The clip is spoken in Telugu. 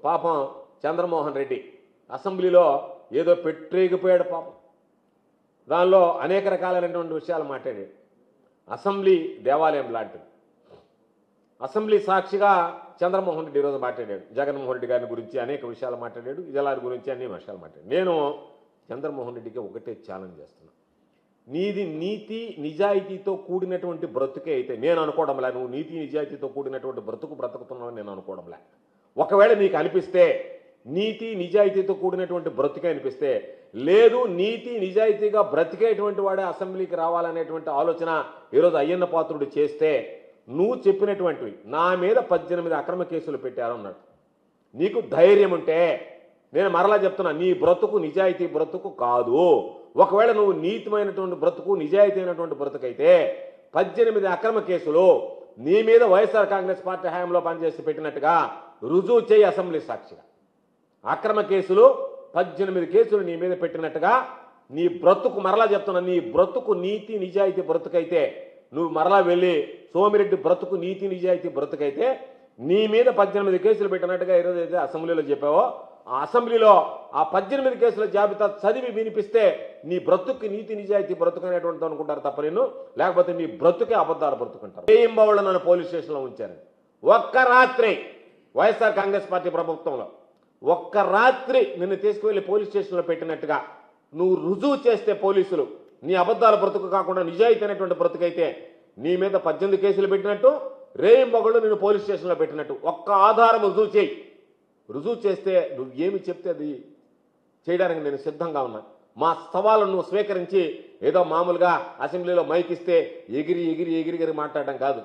పాపం చంద్రమోహన్ రెడ్డి అసెంబ్లీలో ఏదో పెట్టేగిపోయాడు పాపం. దానిలో అనేక రకాలైనటువంటి విషయాలు మాట్లాడాడు. అసెంబ్లీ దేవాలయం లాంటిది. అసెంబ్లీ సాక్షిగా చంద్రమోహన్ రెడ్డి ఈరోజు మాట్లాడాడు. జగన్మోహన్ రెడ్డి గారి గురించి అనేక విషయాలు మాట్లాడాడు. ఇజలారి గురించి అన్ని విషయాలు మాట్లాడాడు. నేను చంద్రమోహన్ రెడ్డికి ఒకటే ఛాలెంజ్ చేస్తున్నా. నీది నీతి నిజాయితీతో కూడినటువంటి బ్రతుకే అయితే, నేను అనుకోవడంలే నువ్వు నీతి నిజాయితీతో కూడినటువంటి బ్రతుకుతున్నావు నేను అనుకోవడంలే. ఒకవేళ నీకు అనిపిస్తే నీతి నిజాయితీతో కూడినటువంటి బ్రతుకే అనిపిస్తే, లేదు నీతి నిజాయితీగా బ్రతికేటువంటి వాడే అసెంబ్లీకి రావాలనేటువంటి ఆలోచన ఈరోజు అయ్యన్న పాత్రుడు చేస్తే, నువ్వు చెప్పినటువంటివి నా మీద 18 అక్రమ కేసులు పెట్టారన్నాడు. నీకు ధైర్యం ఉంటే నేను మరలా చెప్తున్నా, నీ బ్రతుకు నిజాయితీ బ్రతుకు కాదు. ఒకవేళ నువ్వు నీతిమైనటువంటి బ్రతుకు నిజాయితీ అయినటువంటి బ్రతుకైతే 18 అక్రమ కేసులు నీ మీద వైఎస్ఆర్ కాంగ్రెస్ పార్టీ హయాంలో పనిచేసి పెట్టినట్టుగా రుజువు చేయి అసెంబ్లీ సాక్షిగా. అక్రమ కేసులు 18 కేసులు నీ మీద పెట్టినట్టుగా నీ బ్రతుకు, మరలా చెప్తున్నా, నీ బ్రతుకు నీతి నిజాయితీ బ్రతుకైతే, నువ్వు మరలా వెళ్ళి సోమిరెడ్డి బ్రతుకు నీతి నిజాయితీ బ్రతుకైతే నీ మీద 18 కేసులు పెట్టినట్టుగా ఈరోజు అయితే అసెంబ్లీలో చెప్పావో, ఆ అసెంబ్లీలో ఆ 18 కేసుల జాబితా చదివి వినిపిస్తే నీ బ్రతుక్కి నీతి నిజాయితీ బ్రతుకు అనేటువంటిది అనుకుంటారు తప్ప నిన్ను, లేకపోతే నీ బ్రతుకే అబద్ధాలు బ్రతుకుంటారు. ఏంబవళ్ళు నన్ను పోలీస్ స్టేషన్లో ఉంచారు. ఒక్క రాత్రి వైఎస్ఆర్ కాంగ్రెస్ పార్టీ ప్రభుత్వంలో ఒక్క రాత్రి నిన్ను తీసుకువెళ్ళి పోలీస్ స్టేషన్లో పెట్టినట్టుగా నువ్వు రుజువు చేస్తే పోలీసులు నీ అబద్ధాల బ్రతుకు కాకుండా నిజాయితీ అయినటువంటి బ్రతుకైతే నీ మీద 18 కేసులు పెట్టినట్టు, రేయింబగళ్ళు నిన్ను పోలీస్ స్టేషన్లో పెట్టినట్టు ఒక్క ఆధారం రుజువు చేయి. రుజువు చేస్తే నువ్వు ఏమి చెప్తే అది చేయడానికి నేను సిద్ధంగా ఉన్నా. మా సవాళ్ళను నువ్వు స్వీకరించి ఏదో మామూలుగా అసెంబ్లీలో మైక్ ఇస్తే ఎగిరి ఎగిరి ఎగిరి ఎగిరి మాట్లాడడం కాదు.